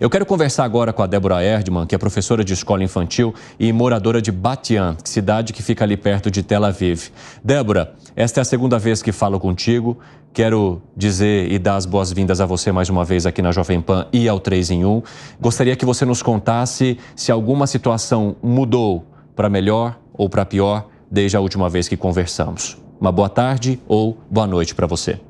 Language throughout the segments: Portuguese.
Eu quero conversar agora com a Débora Erdmann, que é professora de escola infantil e moradora de Bat Yam, cidade que fica ali perto de Tel Aviv. Débora, esta é a segunda vez que falo contigo. Quero dizer e dar as boas-vindas a você mais uma vez aqui na Jovem Pan e ao 3 em 1. Gostaria que você nos contasse se alguma situação mudou para melhor ou para pior desde a última vez que conversamos. Uma boa tarde ou boa noite para você.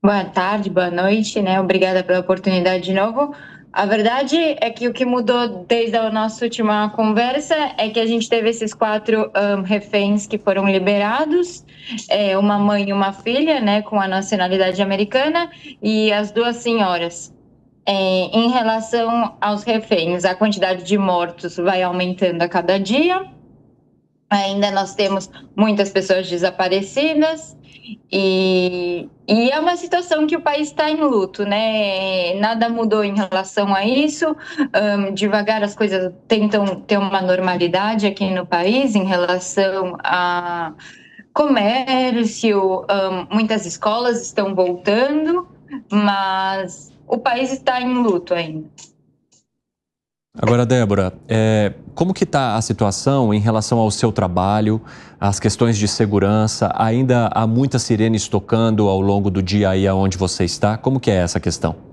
Boa tarde, boa noite, né? Obrigada pela oportunidade de novo. A verdade é que o que mudou desde a nossa última conversa é que a gente teve esses 4 reféns que foram liberados, uma mãe e uma filha, né, com a nacionalidade americana, e as 2 senhoras. Em relação aos reféns, a quantidade de mortos vai aumentando a cada dia. Ainda nós temos muitas pessoas desaparecidas e é uma situação que o país está em luto, né? Nada mudou em relação a isso. Devagar as coisas tentam ter uma normalidade aqui no país em relação a comércio, muitas escolas estão voltando, mas o país está em luto ainda. Agora, Débora, como que está a situação em relação ao seu trabalho, as questões de segurança? Ainda há muitas sirenes tocando ao longo do dia aí aonde você está? Como que é essa questão?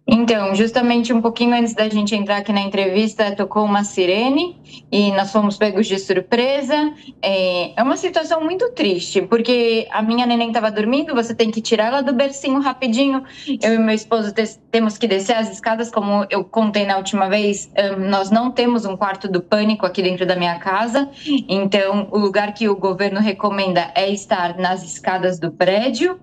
Então, justamente um pouquinho antes da gente entrar aqui na entrevista, tocou uma sirene e nós fomos pegos de surpresa. É uma situação muito triste, porque a minha neném estava dormindo, você tem que tirar ela do bercinho rapidinho. Eu e meu esposo temos que descer as escadas, como eu contei na última vez, nós não temos um quarto do pânico aqui dentro da minha casa, então o lugar que o governo recomenda é estar nas escadas do prédio,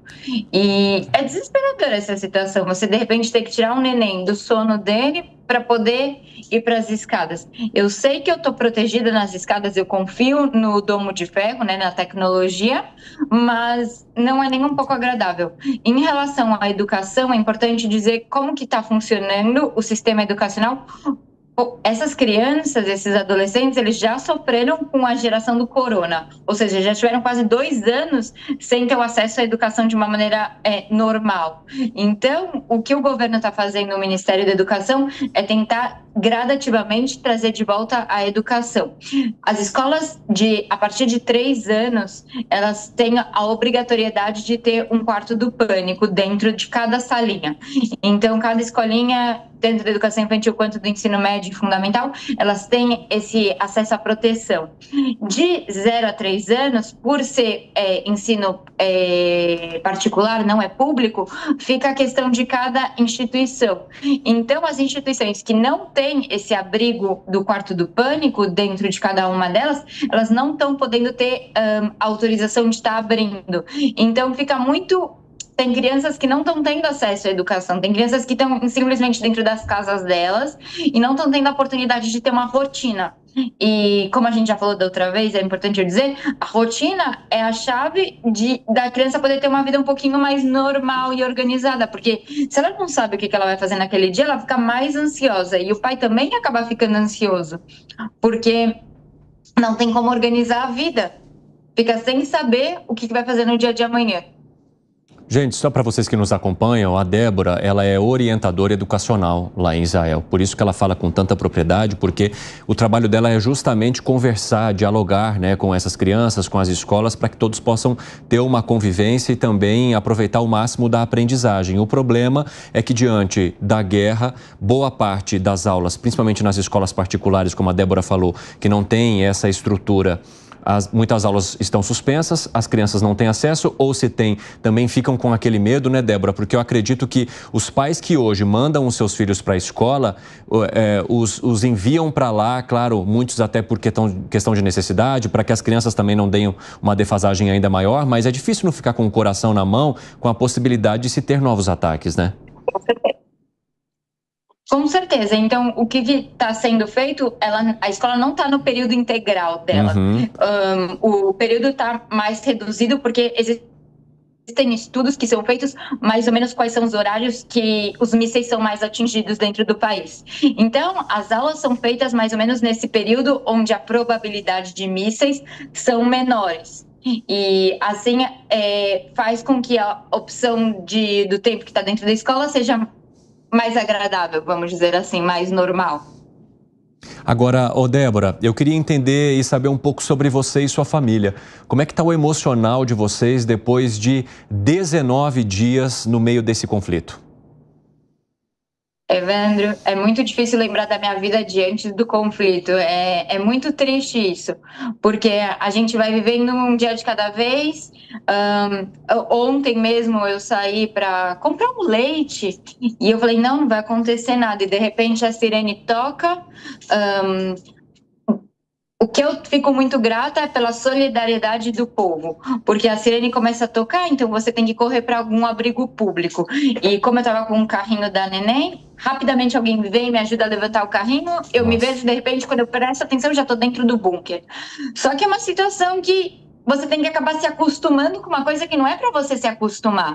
e é desesperadora essa situação, você de repente tem que tirar um neném do sono dele para poder ir para as escadas. Eu sei que eu estou protegida nas escadas, eu confio no domo de ferro, né, na tecnologia, mas não é nem um pouco agradável. Em relação à educação, é importante dizer como que está funcionando o sistema educacional. Essas crianças, esses adolescentes, eles já sofreram com a geração do corona, ou seja, já tiveram quase 2 anos sem ter o acesso à educação de uma maneira normal. Então, o que o governo está fazendo, o Ministério da Educação, é tentar gradativamente trazer de volta a educação. As escolas, a partir de 3 anos, elas têm a obrigatoriedade de ter um quarto do pânico dentro de cada salinha. Então, cada escolinha, tanto da educação infantil quanto do ensino médio e fundamental, elas têm esse acesso à proteção. De 0 a 3 anos, por ser ensino particular, não é público, fica a questão de cada instituição. Então, as instituições que não têm esse abrigo do quarto do pânico dentro de cada uma delas, elas não estão podendo ter autorização de estar abrindo. Então, fica muito... Tem crianças que não estão tendo acesso à educação, tem crianças que estão simplesmente dentro das casas delas e não estão tendo a oportunidade de ter uma rotina. E como a gente já falou da outra vez, é importante eu dizer, a rotina é a chave da criança poder ter uma vida um pouquinho mais normal e organizada, porque se ela não sabe o que ela vai fazer naquele dia, ela fica mais ansiosa e o pai também acaba ficando ansioso, porque não tem como organizar a vida, fica sem saber o que vai fazer no dia de amanhã. Gente, só para vocês que nos acompanham, a Débora, ela é orientadora educacional lá em Israel. Por isso que ela fala com tanta propriedade, porque o trabalho dela é justamente conversar, dialogar, né, com essas crianças, com as escolas, para que todos possam ter uma convivência e também aproveitar o máximo da aprendizagem. O problema é que, diante da guerra, boa parte das aulas, principalmente nas escolas particulares, como a Débora falou, que não tem essa estrutura, muitas aulas estão suspensas, as crianças não têm acesso, ou se tem, também ficam com aquele medo, né, Débora? Porque eu acredito que os pais que hoje mandam os seus filhos para a escola, os enviam para lá, claro, muitos até por questão de necessidade, para que as crianças também não deem uma defasagem ainda maior, mas é difícil não ficar com o coração na mão com a possibilidade de se ter novos ataques, né? Com certeza. Então, o que está sendo feito, a escola não está no período integral dela. O período está mais reduzido porque existem estudos que são feitos mais ou menos quais são os horários que os mísseis são mais atingidos dentro do país. Então, as aulas são feitas mais ou menos nesse período onde a probabilidade de mísseis são menores. E assim faz com que a opção do tempo que está dentro da escola seja mais agradável, vamos dizer assim, mais normal. Agora, ô Débora, eu queria entender e saber um pouco sobre você e sua família. Como é que está o emocional de vocês depois de 19 dias no meio desse conflito? Evandro, é muito difícil lembrar da minha vida de antes do conflito. É muito triste isso, porque a gente vai vivendo um dia de cada vez. Ontem mesmo eu saí para comprar um leite e eu falei, não vai acontecer nada. E de repente a sirene toca. O que eu fico muito grata é pela solidariedade do povo, porque a sirene começa a tocar, então você tem que correr para algum abrigo público. E como eu estava com o carrinho da neném, rapidamente alguém vem e me ajuda a levantar o carrinho, eu me vejo, de repente, quando eu presto atenção, já estou dentro do bunker. Só que é uma situação que você tem que acabar se acostumando com uma coisa que não é para você se acostumar.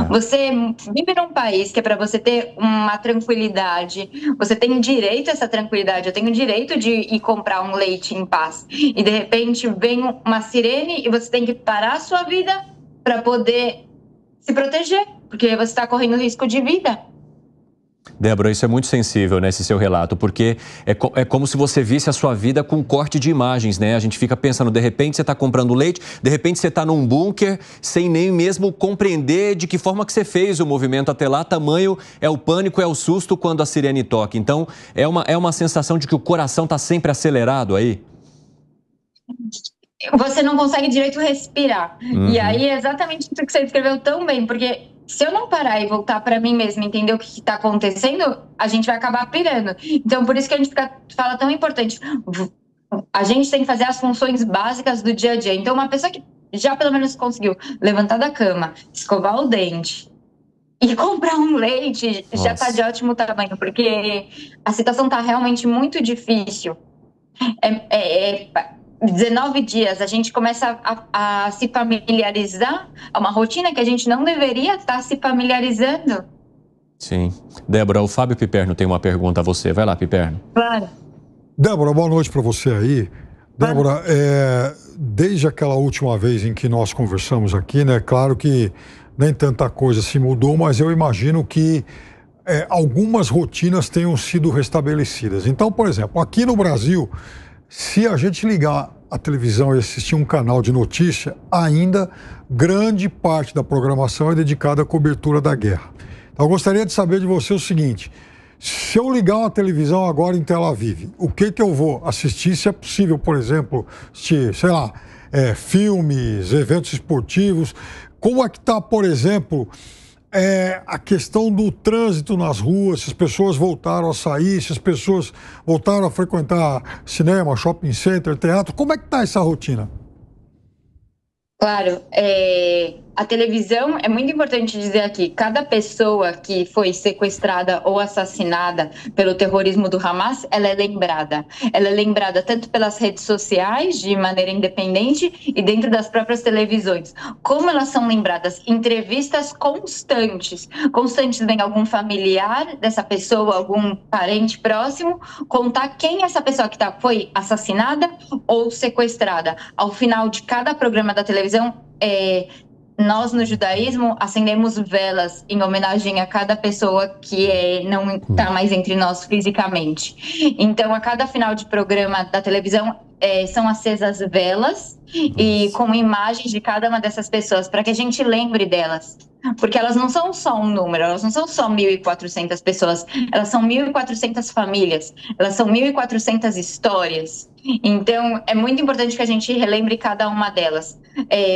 Você vive num país que é para você ter uma tranquilidade, você tem direito a essa tranquilidade, eu tenho direito de ir comprar um leite em paz. E de repente vem uma sirene e você tem que parar a sua vida para poder se proteger, porque você está correndo risco de vida. Débora, isso é muito sensível, né, esse seu relato, porque é como se você visse a sua vida com um corte de imagens, né? A gente fica pensando, de repente você está comprando leite, de repente você está num bunker, sem nem mesmo compreender de que forma que você fez o movimento até lá, tamanho é o pânico, é o susto quando a sirene toca. Então, é uma sensação de que o coração está sempre acelerado aí? Você não consegue direito respirar. E aí é exatamente isso que você descreveu tão bem, porque se eu não parar e voltar para mim mesma, entender o que está acontecendo, a gente vai acabar pirando. Então, por isso que a gente fala tão importante. A gente tem que fazer as funções básicas do dia a dia. Então, uma pessoa que já pelo menos conseguiu levantar da cama, escovar o dente e comprar um leite, já está de ótimo tamanho, porque a situação está realmente muito difícil. 19 dias, a gente começa a se familiarizar, a uma rotina que a gente não deveria estar se familiarizando. Sim. Débora, o Fábio Piperno tem uma pergunta a você. Vai lá, Piperno. Claro. Débora, boa noite para você aí. Débora, desde aquela última vez em que nós conversamos aqui, né? Claro que nem tanta coisa se mudou, mas eu imagino que algumas rotinas tenham sido restabelecidas. Então, por exemplo, aqui no Brasil, se a gente ligar a televisão e assistir um canal de notícia, ainda grande parte da programação é dedicada à cobertura da guerra. Então, eu gostaria de saber de você o seguinte: se eu ligar uma televisão agora em Tel Aviv, o que eu vou assistir? Se é possível, por exemplo, assistir, sei lá, filmes, eventos esportivos. Como é que está, por exemplo, a questão do trânsito nas ruas, se as pessoas voltaram a sair, se as pessoas voltaram a frequentar cinema, shopping center, teatro, como é que está essa rotina? Claro, a televisão, é muito importante dizer aqui, cada pessoa que foi sequestrada ou assassinada pelo terrorismo do Hamas, ela é lembrada. Ela é lembrada tanto pelas redes sociais, de maneira independente, e dentro das próprias televisões. Como elas são lembradas? Entrevistas constantes. Constantes, vem algum familiar dessa pessoa, algum parente próximo, contar quem é essa pessoa que foi assassinada ou sequestrada. Ao final de cada programa da televisão, nós no judaísmo acendemos velas em homenagem a cada pessoa que não está mais entre nós fisicamente. Então, a cada final de programa da televisão são acesas velas e com imagens de cada uma dessas pessoas, para que a gente lembre delas. Porque elas não são só um número, elas não são só 1.400 pessoas, elas são 1.400 famílias, elas são 1.400 histórias. Então, é muito importante que a gente relembre cada uma delas.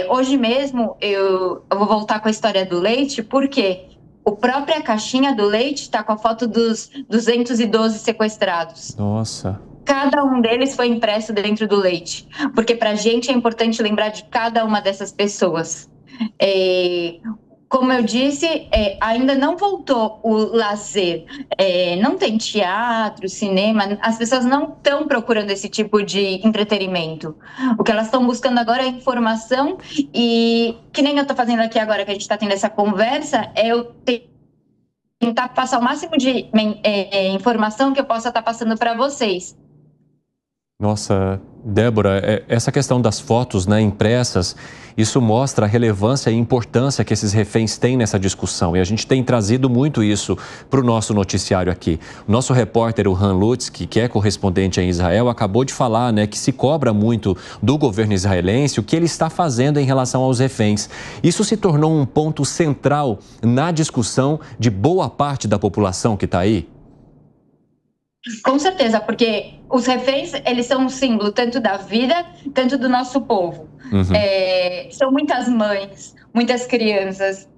Hoje mesmo, eu vou voltar com a história do leite, porque a própria caixinha do leite está com a foto dos 212 sequestrados. Nossa. Cada um deles foi impresso dentro do leite, porque para a gente é importante lembrar de cada uma dessas pessoas. Como eu disse, ainda não voltou o lazer, não tem teatro, cinema, as pessoas não estão procurando esse tipo de entretenimento. O que elas estão buscando agora é informação e, que nem eu estou fazendo aqui agora, que a gente está tendo essa conversa, eu tentar passar o máximo de informação que eu possa estar passando para vocês. Nossa, Débora, essa questão das fotos, né, impressas, isso mostra a relevância e importância que esses reféns têm nessa discussão. E a gente tem trazido muito isso para o nosso noticiário aqui. O nosso repórter, o Han Lutzky, que é correspondente em Israel, acabou de falar, né, que se cobra muito do governo israelense o que ele está fazendo em relação aos reféns. Isso se tornou um ponto central na discussão de boa parte da população que está aí? Com certeza, porque os reféns, eles são um símbolo tanto da vida, tanto do nosso povo. São muitas mães, muitas crianças,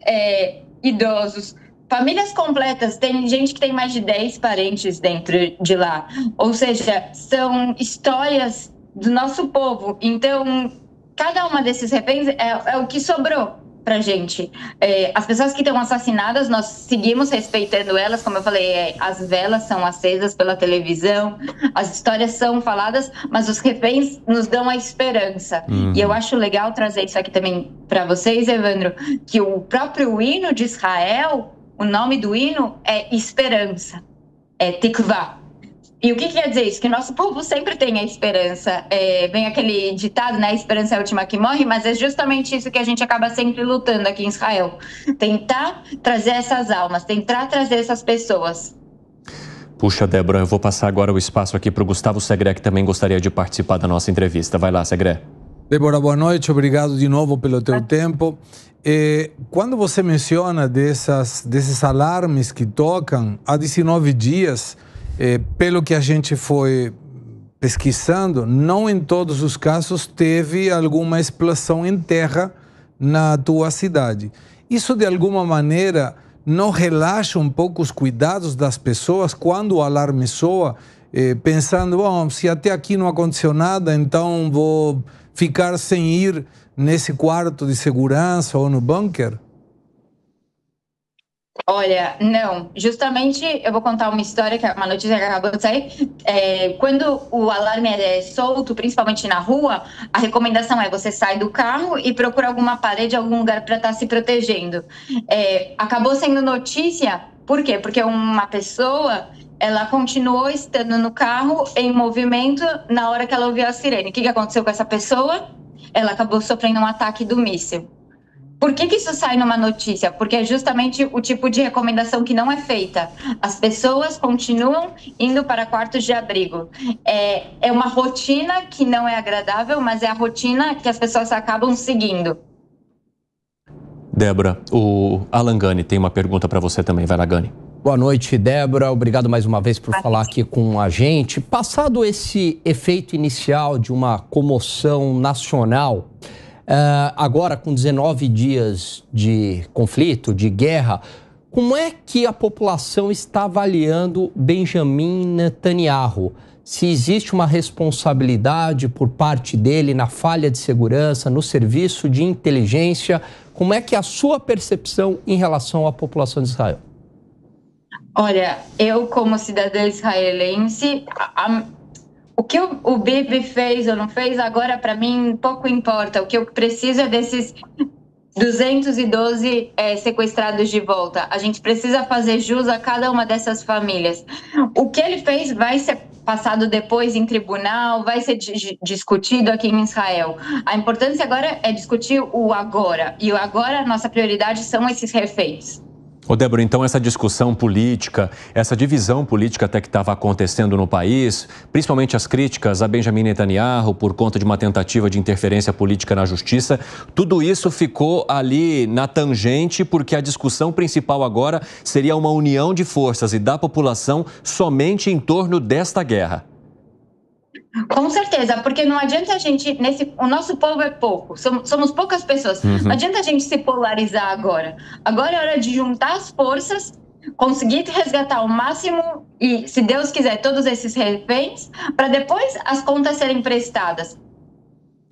idosos, famílias completas. Tem gente que tem mais de 10 parentes dentro de lá. Ou seja, são histórias do nosso povo. Então, cada uma desses reféns é o que sobrou pra gente. As pessoas que estão assassinadas, nós seguimos respeitando elas, como eu falei, as velas são acesas pela televisão, as histórias são faladas, mas os reféns nos dão a esperança. E eu acho legal trazer isso aqui também para vocês, Evandro, que o próprio hino de Israel, o nome do hino é esperança, é Tikvah. E o que quer dizer isso? Que nosso povo sempre tem a esperança. Vem aquele ditado, né? A esperança é a última que morre, mas é justamente isso que a gente acaba sempre lutando aqui em Israel. Tentar trazer essas almas, tentar trazer essas pessoas. Puxa, Débora, eu vou passar agora o espaço aqui para o Gustavo Segré, que também gostaria de participar da nossa entrevista. Vai lá, Segré. Débora, boa noite. Obrigado de novo pelo teu tempo. Quando você menciona desses alarmes que tocam há 19 dias... pelo que a gente foi pesquisando, não em todos os casos teve alguma explosão em terra na tua cidade. Isso, de alguma maneira, não relaxa um pouco os cuidados das pessoas quando o alarme soa, pensando, bom, se até aqui não aconteceu nada, então vou ficar sem ir nesse quarto de segurança ou no bunker? Olha, não. Justamente, eu vou contar uma história, uma notícia que acabou de sair. Quando o alarme é solto, principalmente na rua, a recomendação é você sai do carro e procura alguma parede, algum lugar para estar se protegendo. Acabou sendo notícia, por quê? Porque uma pessoa, ela continuou estando no carro, em movimento, na hora que ela ouviu a sirene. O que aconteceu com essa pessoa? Ela acabou sofrendo um ataque do míssil. Por que isso sai numa notícia? Porque é justamente o tipo de recomendação que não é feita. As pessoas continuam indo para quartos de abrigo. É uma rotina que não é agradável, mas é a rotina que as pessoas acabam seguindo. Débora, o Alan Gani tem uma pergunta para você também. Vai lá, Gani. Boa noite, Débora. Obrigado mais uma vez por falar aqui com a gente. Passado esse efeito inicial de uma comoção nacional, agora com 19 dias de conflito, de guerra, como é que a população está avaliando Benjamin Netanyahu? Se existe uma responsabilidade por parte dele na falha de segurança, no serviço de inteligência, como é que é a sua percepção em relação à população de Israel? Olha, eu como cidadã israelense, o que o Bibi fez ou não fez, agora para mim pouco importa. O que eu preciso é desses 212 sequestrados de volta. A gente precisa fazer jus a cada uma dessas famílias. O que ele fez vai ser passado depois em tribunal, vai ser discutido aqui em Israel. A importância agora é discutir o agora. E o agora, a nossa prioridade são esses reféns. Ô Débora, então essa discussão política, essa divisão política até que estava acontecendo no país, principalmente as críticas a Benjamin Netanyahu por conta de uma tentativa de interferência política na justiça, tudo isso ficou ali na tangente porque a discussão principal agora seria uma união de forças e da população somente em torno desta guerra. Com certeza, porque não adianta a gente, o nosso povo é pouco, somos poucas pessoas, não adianta a gente se polarizar agora. Agora é hora de juntar as forças, conseguir resgatar o máximo e, se Deus quiser, todos esses reféns, para depois as contas serem prestadas.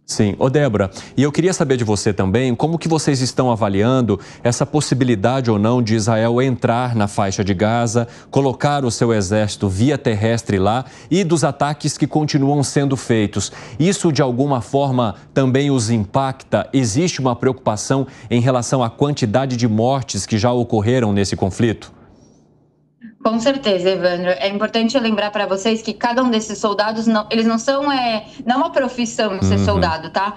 Sim. Ô Débora, e eu queria saber de você também, como que vocês estão avaliando essa possibilidade ou não de Israel entrar na faixa de Gaza, colocar o seu exército via terrestre lá e dos ataques que continuam sendo feitos. Isso de alguma forma também os impacta? Existe uma preocupação em relação à quantidade de mortes que já ocorreram nesse conflito? Com certeza, Evandro. É importante eu lembrar para vocês que cada um desses soldados, eles não são, não é uma profissão ser soldado, tá?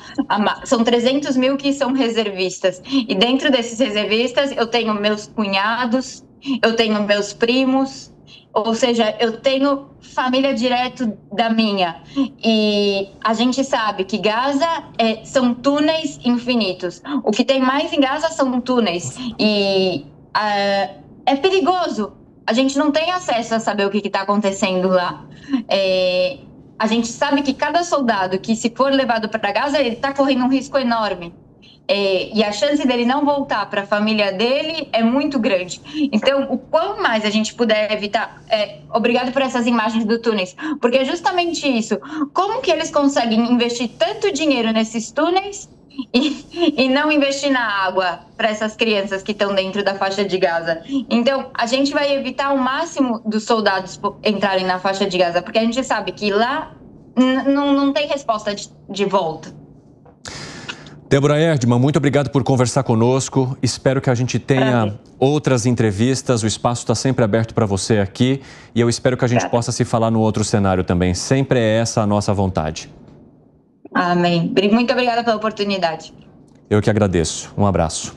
São 300 mil que são reservistas. E dentro desses reservistas, eu tenho meus cunhados, eu tenho meus primos, ou seja, eu tenho família direto da minha. E a gente sabe que Gaza são túneis infinitos. O que tem mais em Gaza são túneis. E é perigoso. A gente não tem acesso a saber o que está acontecendo lá. A gente sabe que cada soldado que, se for levado para Gaza, ele está correndo um risco enorme. E a chance dele não voltar para a família dele é muito grande. Então, o quanto mais a gente puder evitar... obrigado por essas imagens do túneis, porque é justamente isso. Como que eles conseguem investir tanto dinheiro nesses túneis e não investir na água para essas crianças que estão dentro da faixa de Gaza? Então, a gente vai evitar o máximo dos soldados entrarem na faixa de Gaza, porque a gente sabe que lá não tem resposta de volta. Débora Erdmann, muito obrigado por conversar conosco. Espero que a gente tenha outras entrevistas. O espaço está sempre aberto para você aqui e eu espero que a gente possa se falar no outro cenário também. Sempre é essa a nossa vontade. Amém. Muito obrigada pela oportunidade. Eu que agradeço. Um abraço.